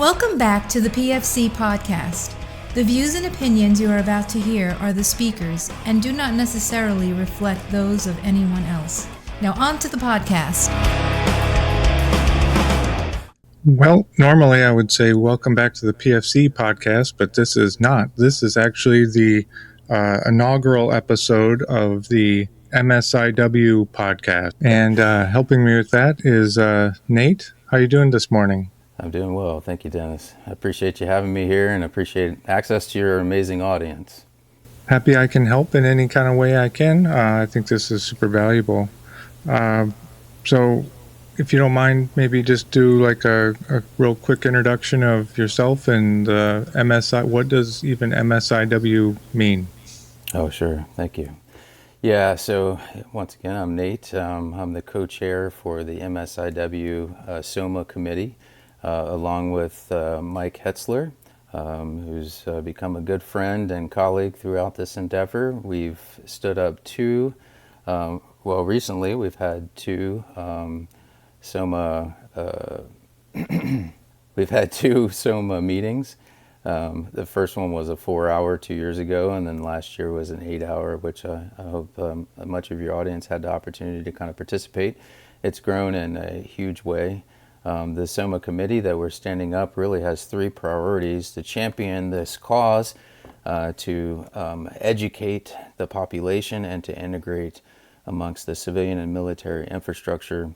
Welcome back to the PFC podcast. The views and opinions you are about to hear are the speakers and do not necessarily reflect those of anyone else. Now on to the podcast. Well, normally I would say welcome back to the PFC podcast, but this is not. This is actually the inaugural episode of the MSIW podcast. And helping me with that is Nate. How you doing this morning? I'm doing well. Thank you, Dennis. I appreciate you having me here and appreciate access to your amazing audience. Happy I can help in any kind of way I can. I think this is super valuable. So if you don't mind, maybe just do like a real quick introduction of yourself and MSI. What does even MSIW mean? Oh, sure. Thank you. Yeah, so once again, I'm Nate. I'm the co-chair for the MSIW SOMA committee, along with Mike Hetzler, who's become a good friend and colleague throughout this endeavor. We've stood up recently we've had two SOMA we've had two SOMA meetings. The first one was a 4-hour 2 years ago, and then last year was an 8-hour, which I hope much of your audience had the opportunity to kind of participate. It's grown in a huge way. The SOMA committee that we're standing up really has three priorities: to champion this cause, to educate the population, and to integrate amongst the civilian and military infrastructure,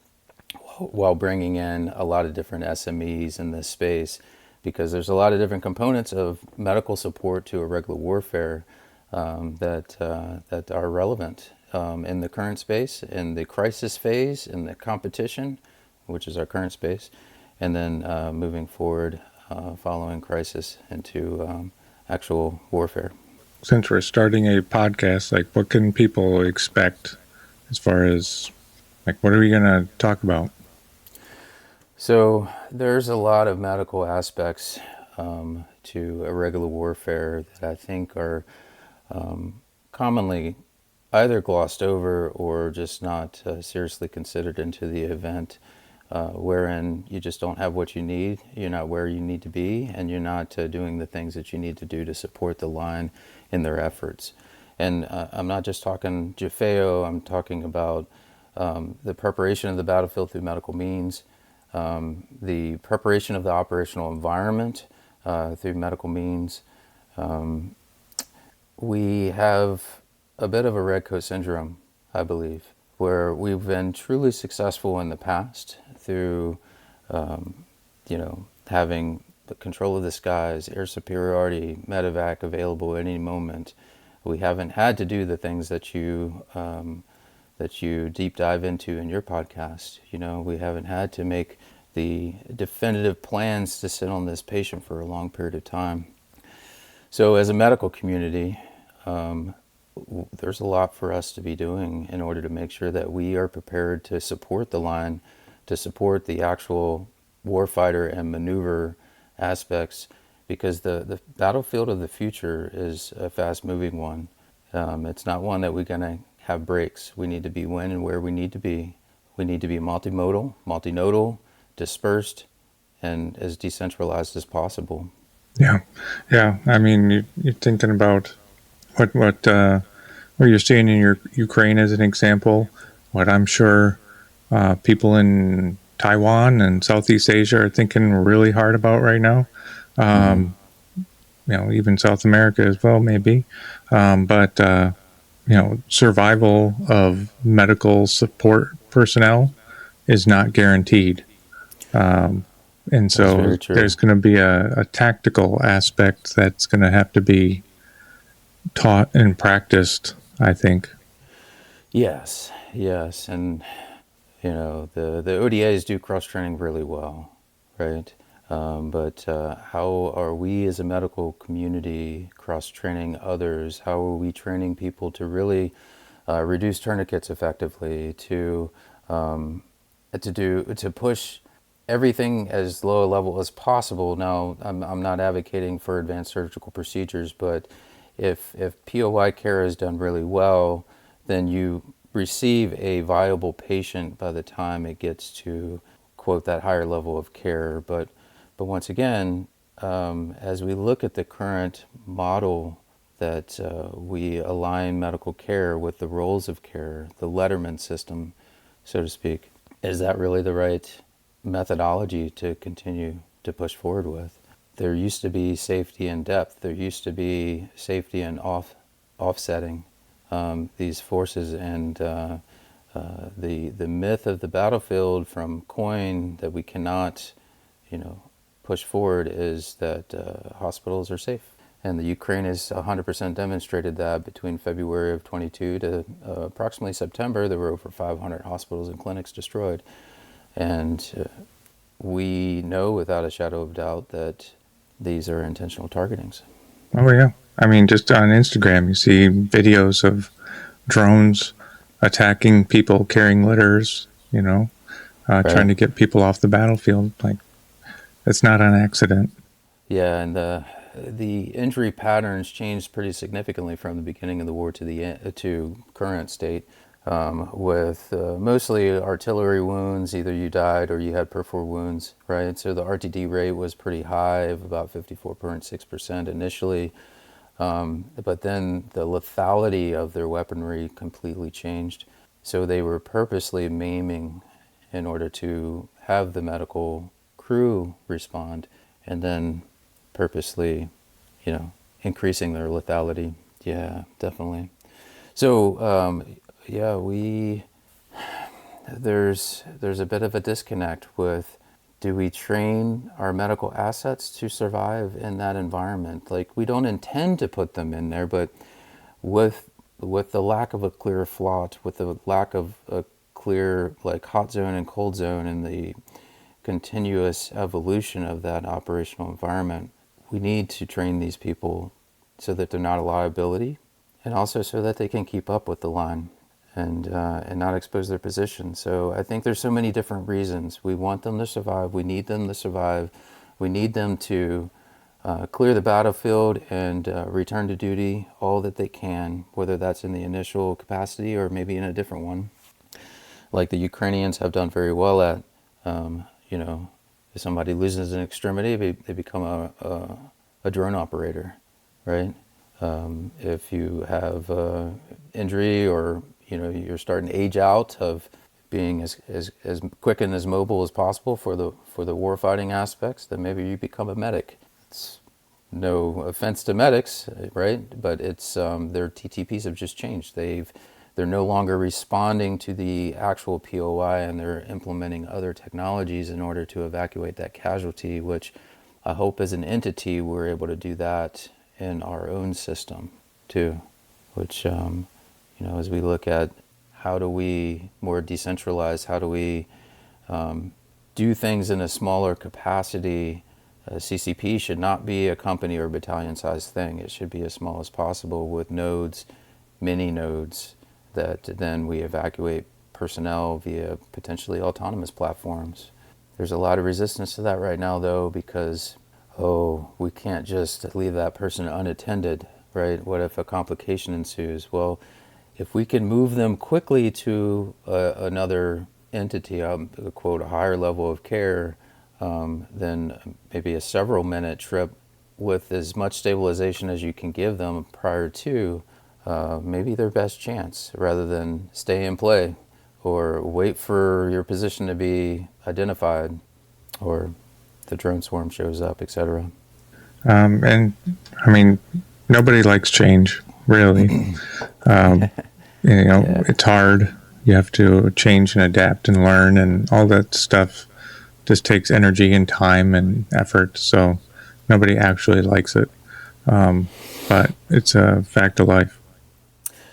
while bringing in a lot of different SMEs in this space, because there's a lot of different components of medical support to irregular warfare that are relevant in the current space, in the crisis phase, in the competition, which is our current space, and then moving forward following crisis into actual warfare. Since we're starting a podcast, like what can people expect as far as like what are we going to talk about? So there's a lot of medical aspects to irregular warfare that I think are commonly either glossed over or just not seriously considered into the event, wherein you just don't have what you need, you're not where you need to be, and you're not doing the things that you need to do to support the line in their efforts. And I'm not just talking JFAO, I'm talking about the preparation of the battlefield through medical means, the preparation of the operational environment through medical means. We have a bit of a red coat syndrome, I believe, where we've been truly successful in the past through, having the control of the skies, air superiority, medevac available at any moment. We haven't had to do the things that you deep dive into in your podcast. We haven't had to make the definitive plans to sit on this patient for a long period of time. So as a medical community, there's a lot for us to be doing in order to make sure that we are prepared to support the line, to support the actual warfighter and maneuver aspects, because the battlefield of the future is a fast-moving one. It's not one that we're going to have breaks. We need to be when and where we need to be. We need to be multimodal, multinodal, dispersed, and as decentralized as possible. Yeah. I mean, you're thinking about what you're seeing in your Ukraine as an example. What I'm sure people in Taiwan and Southeast Asia are thinking really hard about right now. Even South America as well, maybe. But survival of medical support personnel is not guaranteed. And so there's going to be a tactical aspect that's going to have to be taught and practiced, I think. Yes. And, the ODAs do cross-training really well, right? But how are we as a medical community cross-training others? How are we training people to really reduce tourniquets effectively, to push everything as low a level as possible? Now, I'm not advocating for advanced surgical procedures, but if POI care is done really well, then you receive a viable patient by the time it gets to, quote, that higher level of care. But But once again, as we look at the current model that we align medical care with the roles of care, the Letterman system, so to speak, is that really the right methodology to continue to push forward with? There used to be safety in depth. There used to be safety in offsetting these forces, and the myth of the battlefield from Coyne that we cannot, push forward is that hospitals are safe. And the Ukraine has 100% demonstrated that. Between February of 22 to approximately September, there were over 500 hospitals and clinics destroyed. And we know without a shadow of doubt that these are intentional targetings. Oh, yeah. I mean, just on Instagram, you see videos of drones attacking people carrying litters, Right. trying to get people off the battlefield. Like, it's not an accident. Yeah, and the injury patterns changed pretty significantly from the beginning of the war to current state, with mostly artillery wounds. Either you died or you had perfor wounds, right? So the RTD rate was pretty high, of about 54.6% initially, but then the lethality of their weaponry completely changed. So they were purposely maiming in order to have the medical crew respond, and then purposely, increasing their lethality. Yeah, definitely. So, there's a bit of a disconnect with, do we train our medical assets to survive in that environment? Like, we don't intend to put them in there, but with the lack of a clear FLOT, with the lack of a clear hot zone and cold zone, and the continuous evolution of that operational environment, we need to train these people so that they're not a liability, and also so that they can keep up with the line and not expose their position. So I think there's so many different reasons. We want them to survive. We need them to survive. We need them to clear the battlefield and return to duty all that they can, whether that's in the initial capacity or maybe in a different one, like the Ukrainians have done very well at. If somebody loses an extremity, they become a drone operator, right? If you have injury, or you're starting to age out of being as quick and as mobile as possible for the warfighting aspects, then maybe you become a medic. It's no offense to medics, right? But it's their TTPs have just changed. They're no longer responding to the actual POI, and they're implementing other technologies in order to evacuate that casualty, which I hope as an entity we're able to do that in our own system too, which, as we look at how do we more decentralize, how do we do things in a smaller capacity, CCP should not be a company or battalion sized thing. It should be as small as possible, with nodes, mini nodes, that then we evacuate personnel via potentially autonomous platforms. There's a lot of resistance to that right now, though, because, we can't just leave that person unattended, right? What if a complication ensues? Well, if we can move them quickly to another entity, quote, a higher level of care, then maybe a several minute trip with as much stabilization as you can give them prior to, maybe their best chance, rather than stay and play or wait for your position to be identified, or the drone swarm shows up, etc. And I mean, nobody likes change, really. It's hard. You have to change and adapt and learn, and all that stuff just takes energy and time and effort. So nobody actually likes it. But it's a fact of life.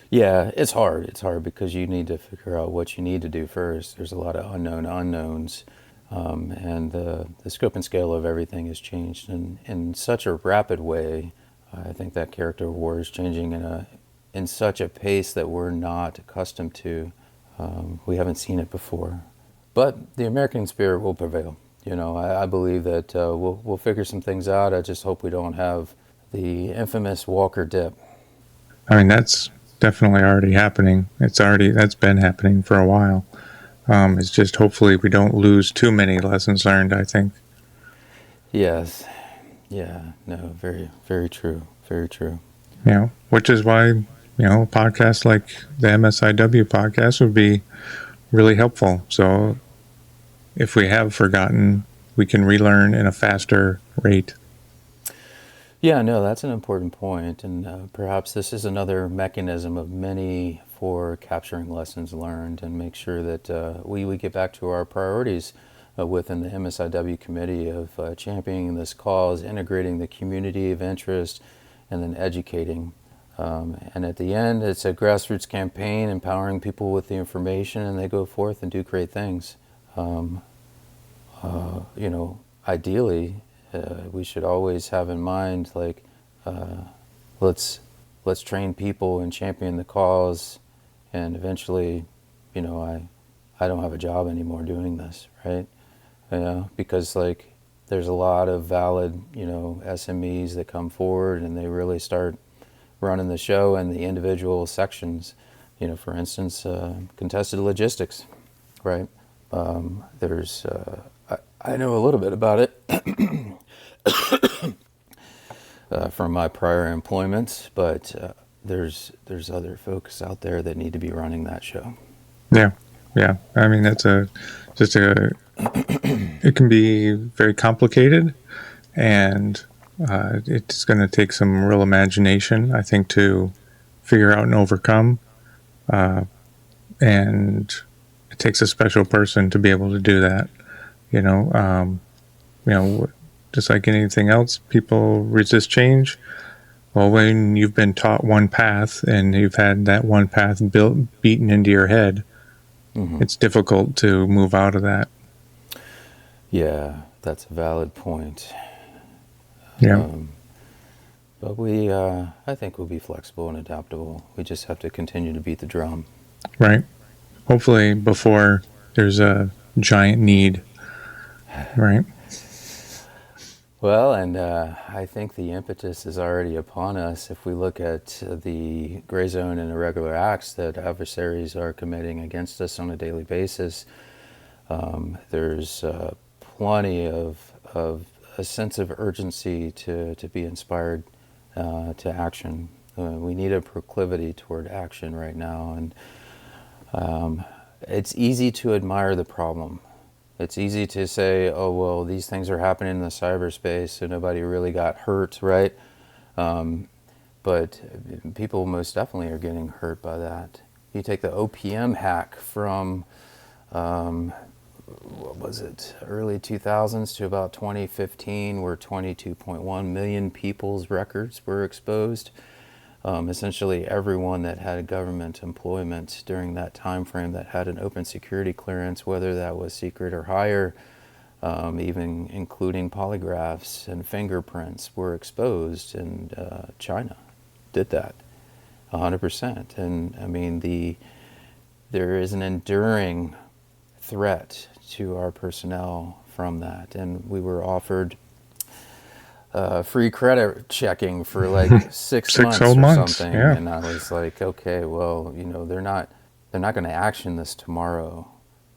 Yeah, it's hard. It's hard because you need to figure out what you need to do first. There's a lot of unknown unknowns, and the scope and scale of everything has changed in such a rapid way. I think that character of war is changing in such a pace that we're not accustomed to. We haven't seen it before, but the American spirit will prevail. I believe that we'll figure some things out. I just hope we don't have the infamous Walker dip. I mean, that's definitely already happening. That's been happening for a while. It's just hopefully we don't lose too many lessons learned, I think. Yes. Yeah. No. Very. Very true. Very true. Which is why, podcasts like the MSIW podcast would be really helpful. So if we have forgotten, we can relearn in a faster rate. Yeah, no, that's an important point, and perhaps this is another mechanism of many for capturing lessons learned and make sure that we get back to our priorities within the MSIW committee of championing this cause, integrating the community of interest, and then educating. And at the end, it's a grassroots campaign, empowering people with the information, and they go forth and do great things. Ideally, we should always have in mind, like, let's train people and champion the cause, and eventually, I don't have a job anymore doing this, right? Because like there's a lot of valid, SMEs that come forward and they really start running the show in the individual sections. For instance, contested logistics, right? I know a little bit about it from my prior employments, but there's other folks out there that need to be running that show. Yeah. I mean, it can be very complicated, and it's going to take some real imagination, I think, to figure out and overcome. And it takes a special person to be able to do that. Just like anything else, people resist change. Well, when you've been taught one path and you've had that one path beaten into your head, it's difficult to move out of that. Yeah, that's a valid point. Yeah. But I think we'll be flexible and adaptable. We just have to continue to beat the drum. Right. Hopefully before there's a giant need. Right. Well, and I think the impetus is already upon us. If we look at the gray zone and irregular acts that adversaries are committing against us on a daily basis, there's plenty of a sense of urgency to be inspired to action. We need a proclivity toward action right now, and it's easy to admire the problem. It's easy to say, oh, well, these things are happening in the cyberspace, so nobody really got hurt, right? But people most definitely are getting hurt by that. You take the OPM hack from, what was it, early 2000s to about 2015, where 22.1 million people's records were exposed. Essentially everyone that had government employment during that time frame that had an open security clearance, whether that was secret or higher, even including polygraphs and fingerprints, were exposed, and China did that 100%. And I mean, there is an enduring threat to our personnel from that, and we were offered free credit checking for like 6 months or something. Yeah. And I was like, okay, well, they're not going to action this tomorrow.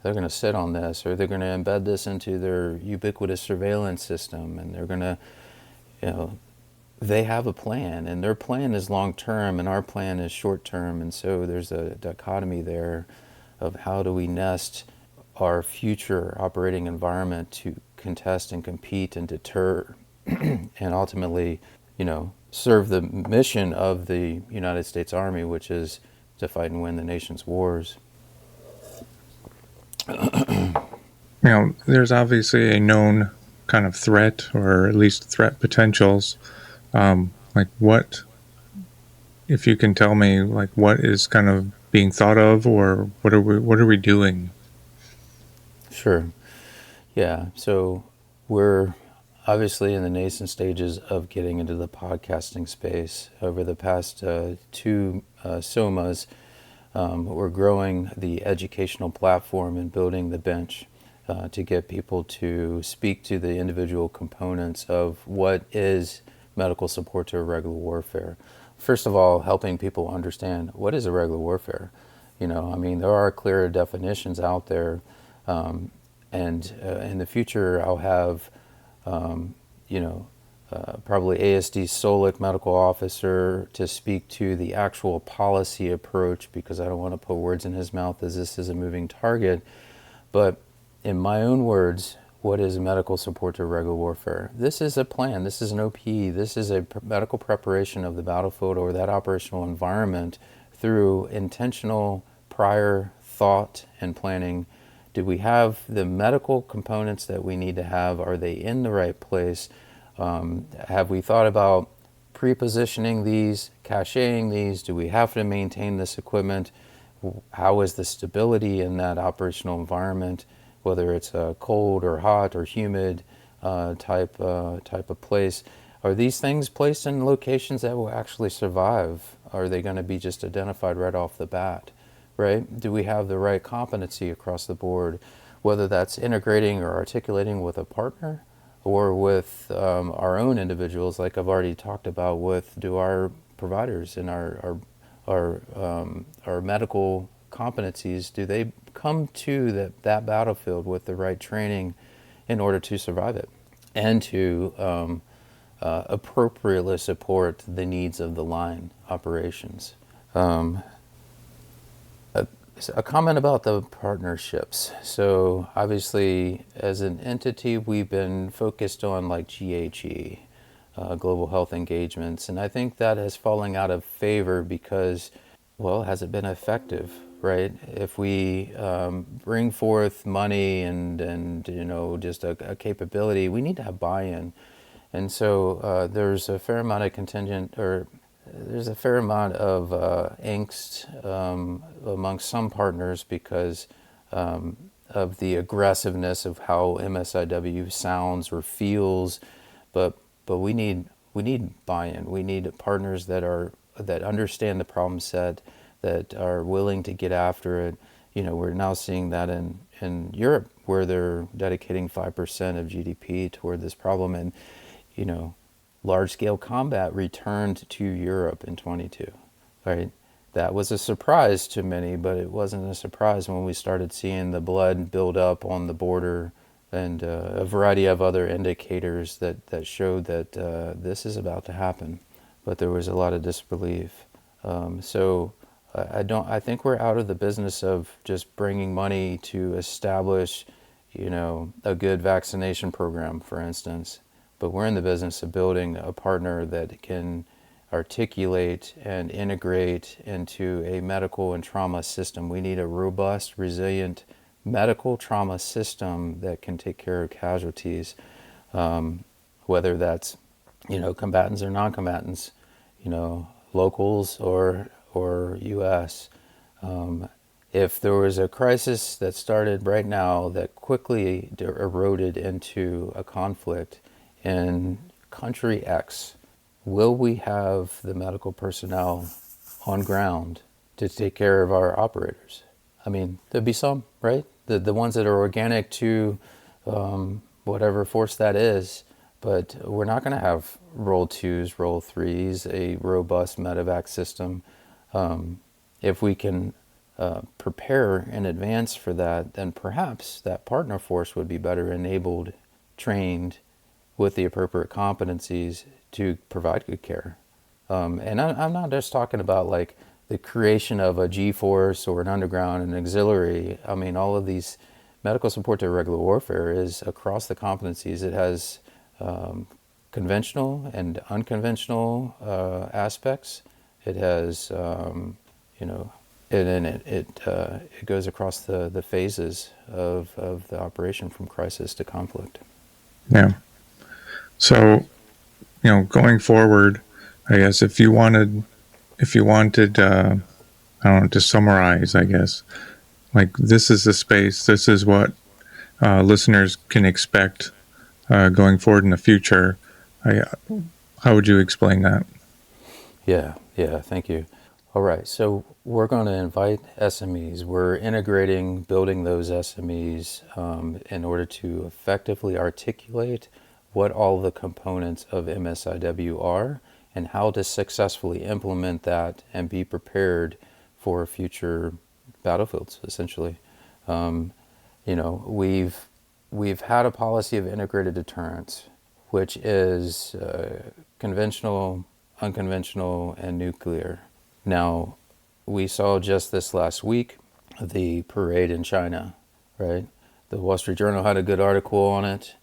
They're going to sit on this, or they're going to embed this into their ubiquitous surveillance system, and they're going to, they have a plan, and their plan is long term, and our plan is short term. And so there's a dichotomy there of how do we nest our future operating environment to contest and compete and deter and ultimately, serve the mission of the United States Army, which is to fight and win the nation's wars. There's obviously a known kind of threat, or at least threat potentials. Like what, if you can tell me, like what is kind of being thought of, or what are we doing? Sure. Yeah. So we're obviously in the nascent stages of getting into the podcasting space. Over the past two SOMAs, we're growing the educational platform and building the bench to get people to speak to the individual components of what is medical support to irregular warfare. First of all, helping people understand what is irregular warfare. There are clear definitions out there, and in the future I'll have probably ASD Solic medical officer to speak to the actual policy approach, because I don't want to put words in his mouth as this is a moving target. But in my own words, what is medical support to irregular warfare? This is a plan. This is an OPE. This is a medical preparation of the battlefield or that operational environment through intentional prior thought and planning. Do we have the medical components that we need to have? Are they in the right place? Have we thought about pre-positioning these, caching these? Do we have to maintain this equipment? How is the stability in that operational environment, whether it's a cold or hot or humid type of place? Are these things placed in locations that will actually survive? Are they going to be just identified right off the bat, right? Do we have the right competency across the board, whether that's integrating or articulating with a partner or with our own individuals, like I've already talked about with our providers and our medical competencies, do they come to that battlefield with the right training in order to survive it and to appropriately support the needs of the line operations? A comment about the partnerships. So obviously, as an entity, we've been focused on like GHE, global health engagements, and I think that has fallen out of favor because, well, has it been effective, right? If we bring forth money and just a capability, we need to have buy-in, and so there's a fair amount of there's a fair amount of angst amongst some partners because of the aggressiveness of how MSIW sounds or feels, but we need buy-in. We need partners that understand the problem set, that are willing to get after it. We're now seeing that in Europe, where they're dedicating 5% of GDP toward this problem, and large-scale combat returned to Europe in 22, right? That was a surprise to many, but it wasn't a surprise when we started seeing the blood build up on the border and a variety of other indicators that showed that this is about to happen. But there was a lot of disbelief. So I think we're out of the business of just bringing money to establish, a good vaccination program, for instance. But we're in the business of building a partner that can articulate and integrate into a medical and trauma system. We need a robust, resilient medical trauma system that can take care of casualties, whether that's, combatants or non-combatants, locals or U.S. If there was a crisis that started right now that quickly eroded into a conflict in country X, will we have the medical personnel on ground to take care of our operators? I mean, there'd be some, right? The ones that are organic to whatever force that is, but we're not going to have roll 2s, roll 3s, a robust medevac system. If we can prepare in advance for that, then perhaps that partner force would be better enabled, trained, with the appropriate competencies to provide good care. And I'm not just talking about like the creation of a G-force or an underground and auxiliary. I mean, all of these medical support to irregular warfare is across the competencies. It has conventional and unconventional aspects. It has, it goes across the phases of the operation from crisis to conflict. Yeah. So, going forward, I guess if you wanted, I don't know, to summarize, I guess, like this is the space, this is what listeners can expect going forward in the future. How would you explain that? Yeah, thank you. All right, so we're going to invite SMEs. We're integrating, building those SMEs in order to effectively articulate what all the components of MSIW are and how to successfully implement that and be prepared for future battlefields, essentially. We've had a policy of integrated deterrence. which is conventional, unconventional, and nuclear. Now, we saw just this last week the parade in China, right? The Wall Street Journal had a good article on it,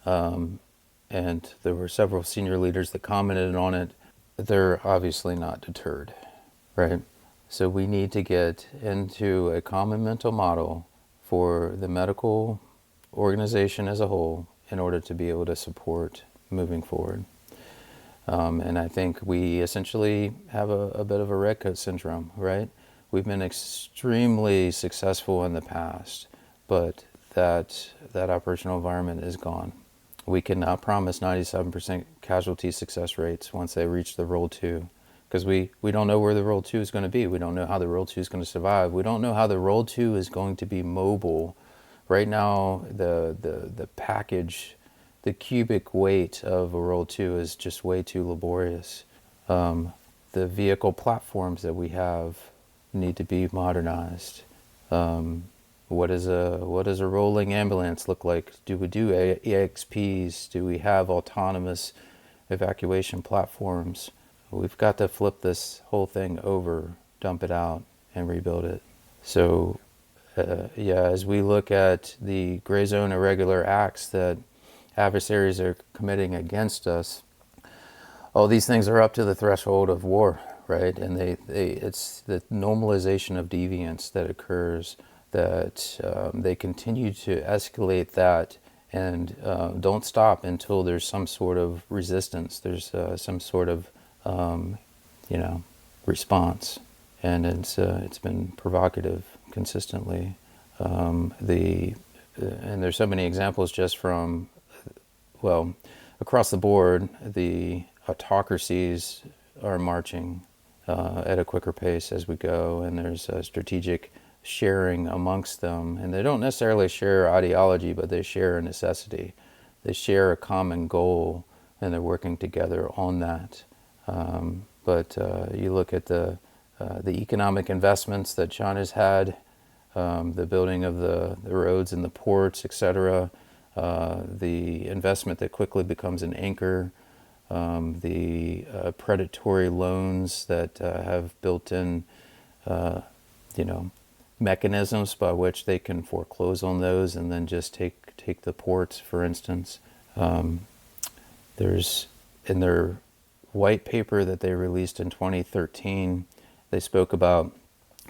and there were several senior leaders that commented on it. They're obviously not deterred, right? So we need to get into a common mental model for the medical organization as a whole in order to be able to support moving forward. And I think we essentially have a bit of a red coat syndrome, right? We've been extremely successful in the past, but that operational environment is gone. We cannot promise 97% casualty success rates once they reach the Roll 2, because we don't know where the Roll 2 is going to be. We don't know how the Roll 2 is going to survive. We don't know how the Roll 2 is going to be mobile. Right now, the package, the cubic weight of a Roll 2 is just way too laborious. The vehicle platforms that we have need to be modernized. What does a rolling ambulance look like? Do we do EXPs? Do we have autonomous evacuation platforms? We've got to flip this whole thing over, dump it out, and rebuild it. So, as we look at the gray zone irregular acts that adversaries are committing against us, all these things are up to the threshold of war, right? And it's the normalization of deviance that occurs, that they continue to escalate that and don't stop until there's some sort of resistance. There's some sort of response, and it's been provocative consistently. And there's so many examples just from, across the board. The autocracies are marching at a quicker pace as we go, and there's a strategic sharing amongst them, and they don't necessarily share ideology, but they share a necessity. They share a common goal, and they're working together on that. But you look at the economic investments that China's had, the building of the roads and the ports, etc., the investment that quickly becomes an anchor, the predatory loans that have built-in, mechanisms by which they can foreclose on those and then just take the ports, for instance. There's, in their white paper that they released in 2013, they spoke about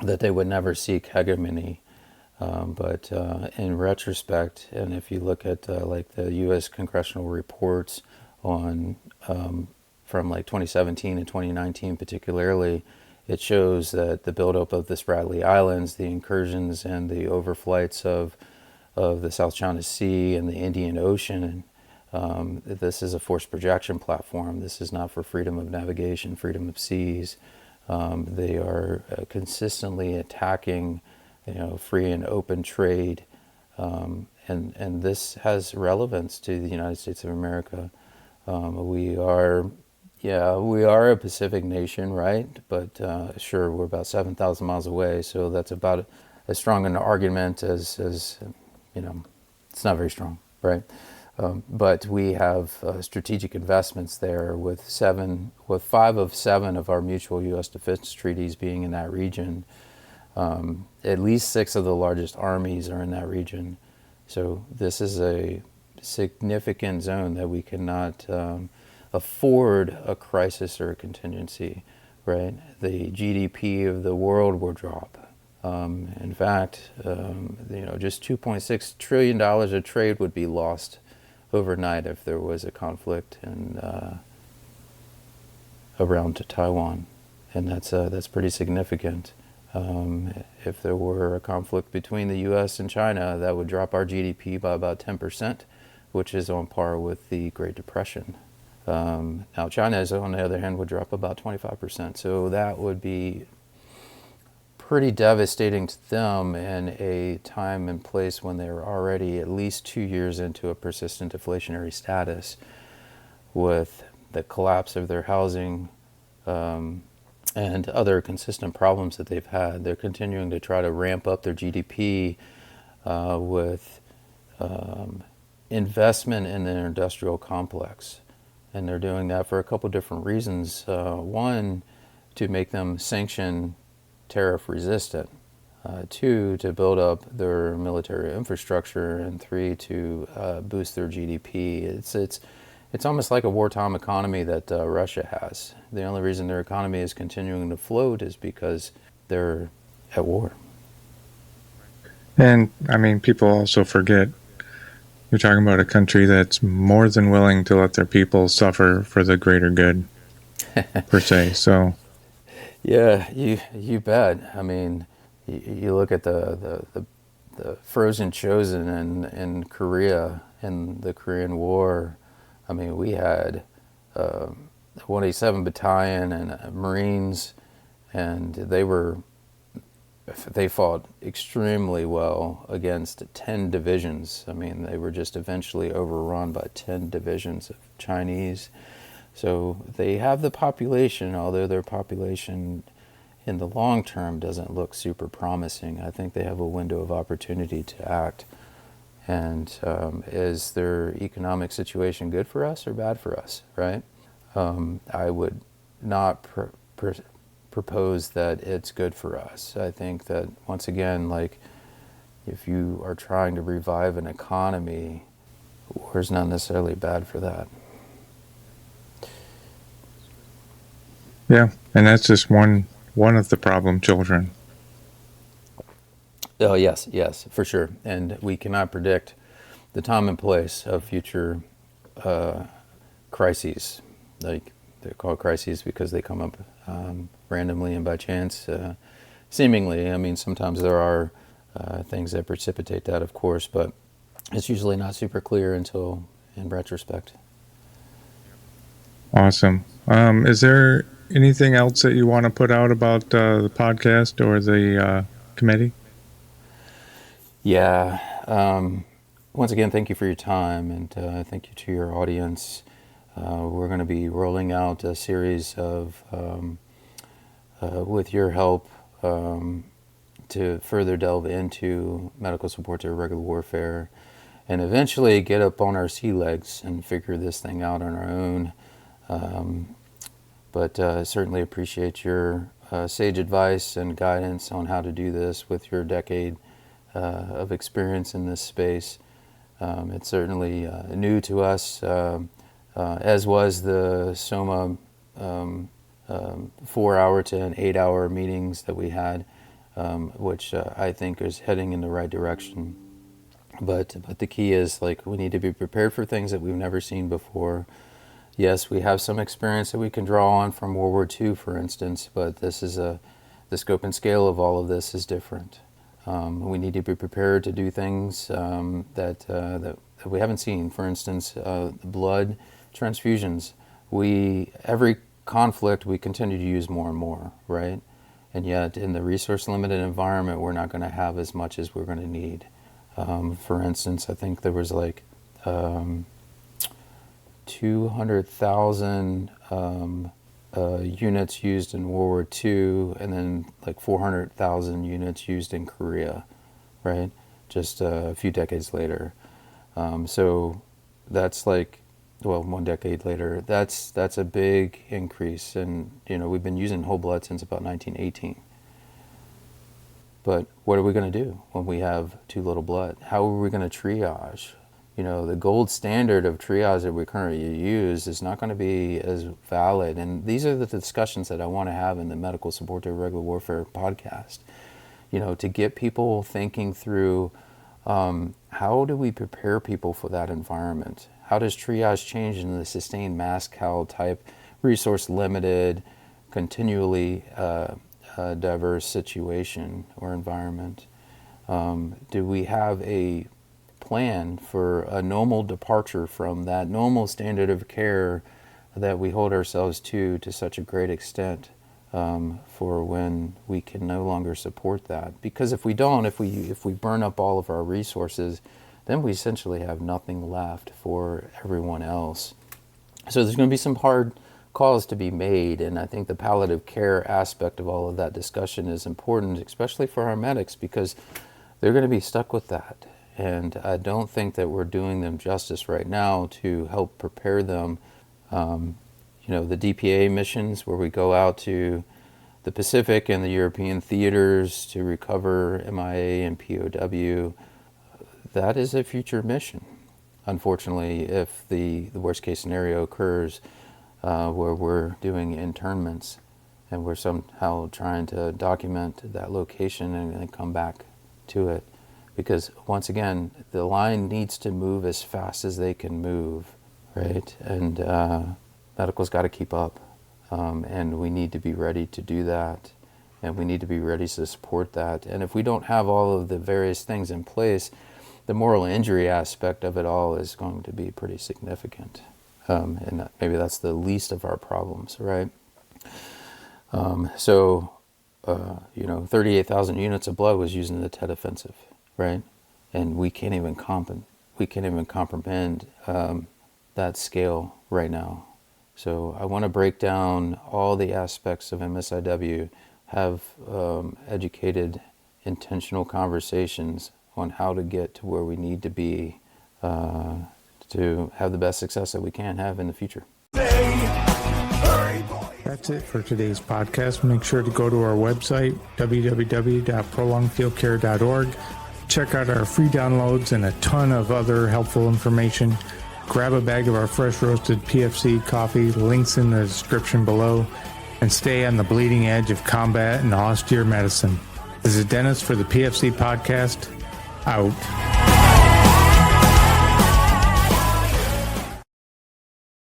that they would never seek hegemony. But in retrospect, and if you look at like the U.S. congressional reports on from like 2017 and 2019 particularly, it shows that the buildup of the Spratly Islands, the incursions and the overflights of the South China Sea and the Indian Ocean, this is a force projection platform. This is not for freedom of navigation, freedom of seas. They are consistently attacking, free and open trade, and this has relevance to the United States of America. We are a Pacific nation, right? But sure, we're about 7,000 miles away, so that's about as strong an argument as it's not very strong, right? But we have strategic investments there with 5 of 7 of our mutual U.S. defense treaties being in that region. At least 6 of the largest armies are in that region. So this is a significant zone that we cannot afford a crisis or a contingency, right? The GDP of the world will drop. In fact, just $2.6 trillion of trade would be lost overnight if there was a conflict around Taiwan, and that's pretty significant. If there were a conflict between the U.S. and China, that would drop our GDP by about 10%, which is on par with the Great Depression. Now, China's, on the other hand, would drop about 25%. So that would be pretty devastating to them in a time and place when they're already at least 2 years into a persistent deflationary status with the collapse of their housing and other consistent problems that they've had. They're continuing to try to ramp up their GDP with investment in their industrial complex. And they're doing that for a couple different reasons. One, to make them sanction tariff resistant. Two, to build up their military infrastructure. And three, to boost their GDP. It's almost like a wartime economy that Russia has. The only reason their economy is continuing to float is because they're at war. And I mean, people also forget you're talking about a country that's more than willing to let their people suffer for the greater good, per se. So, yeah, you bet. I mean, you look at the frozen chosen in Korea in the Korean War. I mean, we had the 187 Battalion and Marines, and they fought extremely well against 10 divisions. I mean, they were just eventually overrun by 10 divisions of Chinese. So they have the population, although their population in the long term doesn't look super promising. I think they have a window of opportunity to act. And is their economic situation good for us or bad for us, right? I would not propose that it's good for us. I think that, once again, like, if you are trying to revive an economy, war is not necessarily bad for that. yeah, and that's just one of the problem children. Oh, yes, for sure. And we cannot predict the time and place of future crises. Like, they're called crises because they come up randomly and by chance, seemingly. I mean, sometimes there are things that precipitate that, of course, but it's usually not super clear until in retrospect. Awesome. Is there anything else that you want to put out about the podcast or the committee? Yeah. Once again, thank you for your time, and thank you to your audience. We're going to be rolling out a series of, with your help, to further delve into medical support to irregular warfare, and eventually get up on our sea legs and figure this thing out on our own. But certainly appreciate your sage advice and guidance on how to do this with your decade of experience in this space. It's certainly new to us, as was the SOMA 4-hour to an 8-hour meetings that we had, which I think is heading in the right direction. But the key is, like, we need to be prepared for things that we've never seen before. Yes, we have some experience that we can draw on from World War II, for instance, but the scope and scale of all of this is different. We need to be prepared to do things that we haven't seen. For instance, blood transfusions. Every conflict we continue to use more and more, right? And yet, in the resource-limited environment, we're not going to have as much as we're going to need. For instance, I think there was like 200,000 units used in World War II, and then like 400,000 units used in Korea, right? Just a few decades later. So that's like, well, 1 decade later. That's a big increase, and we've been using whole blood since about 1918. But what are we going to do when we have too little blood? How are we going to triage? The gold standard of triage that we currently use is not going to be as valid. And these are the discussions that I want to have in the Medical Support to Irregular Warfare podcast. To get people thinking through, how do we prepare people for that environment? How does triage change in the sustained mass cal type, resource limited, continually diverse situation or environment? Do we have a plan for a normal departure from that normal standard of care that we hold ourselves to such a great extent, for when we can no longer support that? Because if we don't, if we burn up all of our resources, then we essentially have nothing left for everyone else. So there's going to be some hard calls to be made, and I think the palliative care aspect of all of that discussion is important, especially for our medics, because they're going to be stuck with that. And I don't think that we're doing them justice right now to help prepare them. The DPA missions where we go out to the Pacific and the European theaters to recover MIA and POW, that is a future mission. Unfortunately, if the worst case scenario occurs where we're doing internments and we're somehow trying to document that location and come back to it. Because once again, the line needs to move as fast as they can move, right? And medical's got to keep up. And we need to be ready to do that. And we need to be ready to support that. And if we don't have all of the various things in place, the moral injury aspect of it all is going to be pretty significant. And maybe that's the least of our problems, right? 38,000 units of blood was used in the Tet Offensive, right? And we can't even comprehend that scale right now. So I want to break down all the aspects of MSIW, have educated, intentional conversations on how to get to where we need to be to have the best success that we can have in the future. That's it for today's podcast. Make sure to go to our website, www.prolongedfieldcare.org. Check out our free downloads and a ton of other helpful information. Grab a bag of our fresh roasted PFC coffee, links in the description below, and stay on the bleeding edge of combat and austere medicine. This is Dennis for the PFC podcast. Out.